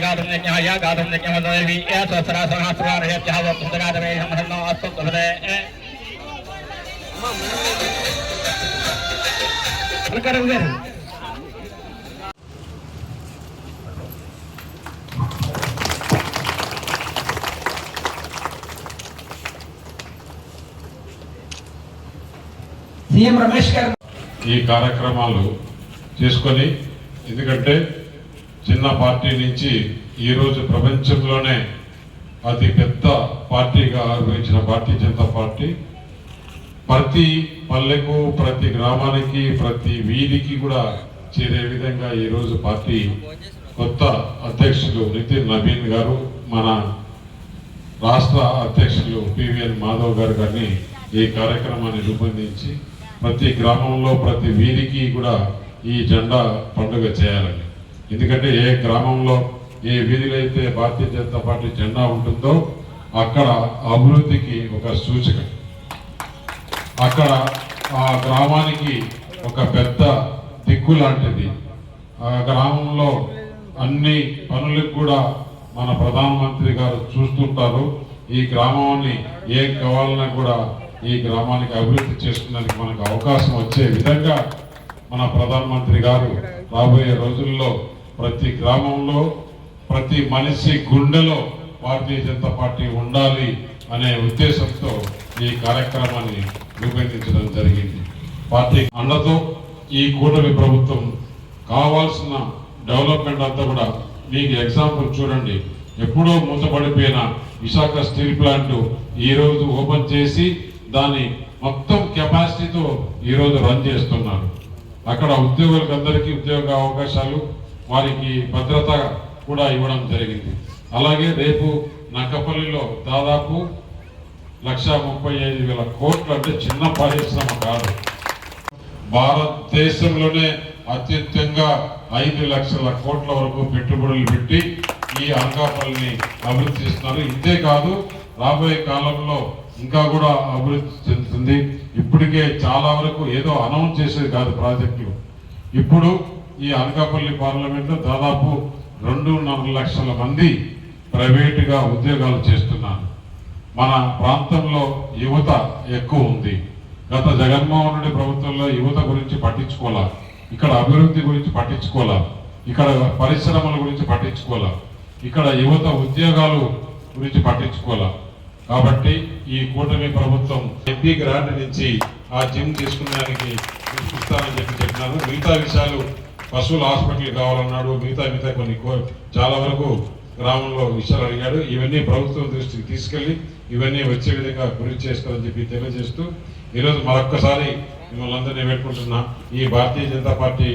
गातुं यज्ञाय गातुं यज्ञमदेवी स्वस्रा सहस्रार्हत्यः वक्तुगादवे हमहन्नो अस्तु तवदे अलकरं गाరు సీఎం రమేష్ గారు ఈ కార్యక్రమాలు చేసుకొని ఎందుకంటే చిన్న పార్టీ నుంచి ఈరోజు ప్రపంచంలోనే అతి పెద్ద పార్టీగా ఆవిర్భవించిన భారతీయ జనతా పార్టీ ప్రతి పల్లెకు ప్రతి గ్రామానికి ప్రతి వీధికి కూడా చేరే విధంగా ఈరోజు పార్టీ కొత్త అధ్యక్షులు నితిన్ నవీన్ గారు మన రాష్ట్ర అధ్యక్షులు పివిఎన్ మాధవ్ గారు కానీ ఈ కార్యక్రమాన్ని రూపొందించి ప్రతి గ్రామంలో ప్రతి వీధికి కూడా ఈ జెండా పండుగ చేయాలని. ఎందుకంటే ఏ గ్రామంలో ఏ వీధిలో అయితే భారతీయ జనతా పార్టీ జెండా ఉంటుందో అక్కడ అభివృద్ధికి ఒక సూచిక, అక్కడ ఆ గ్రామానికి ఒక పెద్ద దిక్కు లాంటిది. ఆ గ్రామంలో అన్ని పనులకు కూడా మన ప్రధానమంత్రి గారు చూస్తుంటారు. ఈ గ్రామాన్ని ఏం కావాలన్నా కూడా ఈ గ్రామానికి అభివృద్ధి చేసుకోవడానికి మనకు అవకాశం వచ్చే విధంగా మన ప్రధానమంత్రి గారు రాబోయే రోజుల్లో ప్రతి గ్రామంలో ప్రతి మనిషి గుండెలో భారతీయ జనతా పార్టీ ఉండాలి అనే ఉద్దేశంతో ఈ కార్యక్రమాన్ని రూపొందించడం జరిగింది. పార్టీ అండతో ఈ కూటమి ప్రభుత్వం కావాల్సిన డెవలప్మెంట్ అంతా కూడా మీకు ఎగ్జాంపుల్ చూడండి. ఎప్పుడో మూతపడిపోయిన విశాఖ స్టీల్ ప్లాంట్ ఈరోజు ఓపెన్ చేసి దాని మొత్తం కెపాసిటీతో ఈరోజు రన్ చేస్తున్నారు. అక్కడ ఉద్యోగులకు అందరికీ ఉద్యోగ అవకాశాలు, వారికి భద్రత కూడా ఇవ్వడం జరిగింది. అలాగే రేపు నక్కపల్లిలో దాదాపు 1,35,000 కోట్లు, అంటే చిన్న పరిశ్రమ కాదు, భారతదేశంలోనే అత్యధికంగా 5 లక్షల కోట్ల వరకు పెట్టుబడులు పెట్టి ఈ అనకాపల్లిని అభివృద్ధి చేస్తున్నారు. ఇంతే కాదు, రాబోయే కాలంలో ఇంకా కూడా అభివృద్ధి చెందుతుంది. ఇప్పటికే చాలా వరకు ఏదో అనౌన్స్ చేసేది కాదు ప్రాజెక్టులు. ఇప్పుడు ఈ అనకాపల్లి పార్లమెంట్లో దాదాపు 2.5 లక్షల మంది ప్రైవేటుగా ఉద్యోగాలు చేస్తున్నారు. మన ప్రాంతంలో యువత ఎక్కువ ఉంది. గత జగన్మోహన్ రెడ్డి ప్రభుత్వంలో యువత గురించి పట్టించుకోవాలా, ఇక్కడ అభివృద్ధి గురించి పట్టించుకోవాలా, ఇక్కడ పరిశ్రమల గురించి పట్టించుకోవాలా, ఇక్కడ యువత ఉద్యోగాలు గురించి పట్టించుకోవాలా. కాబట్టి ఈ కూటమి ప్రభుత్వం ఎంపీ గ్రాంట్ నుంచి ఆ జిమ్ తీసుకునేదానికి ఇస్తానని చెప్పినారు. మిగతా విషయాలు పశువుల హాస్పిటల్ కావాలన్నాడు, మిగతా కొన్ని చాలా వరకు గ్రామంలో విషయాలు అడిగాడు. ఇవన్నీ ప్రభుత్వం దృష్టికి తీసుకెళ్లి ఇవన్నీ వచ్చే విధంగా కృషి చేస్తారని చెప్పి తెలియజేస్తూ ఈరోజు మరొక్కసారి మిమ్మల్ని అందరినీ పెట్టుకుంటున్నా. ఈ భారతీయ జనతా పార్టీ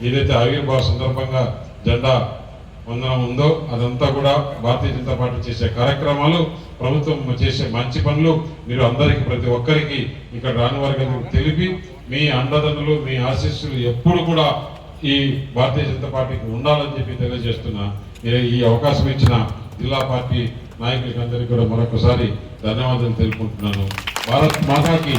ఏదైతే ఆవిర్భావ సందర్భంగా జెండా వందనం ఉందో అదంతా కూడా భారతీయ జనతా పార్టీ చేసే కార్యక్రమాలు, ప్రభుత్వం చేసే మంచి పనులు మీరు అందరికీ ప్రతి ఒక్కరికి ఇక్కడ రాని వారికి తెలిపి మీ అండదండలు మీ ఆశీస్సులు ఎప్పుడు కూడా ఈ భారతీయ జనతా పార్టీకి ఉండాలని చెప్పి తెలియజేస్తున్నా. ఈ అవకాశం ఇచ్చిన జిల్లా పార్టీ నాయకులకి అందరికీ కూడా మరొకసారి ధన్యవాదాలు తెలుపుకుంటున్నాను. భారత్ మాతాకి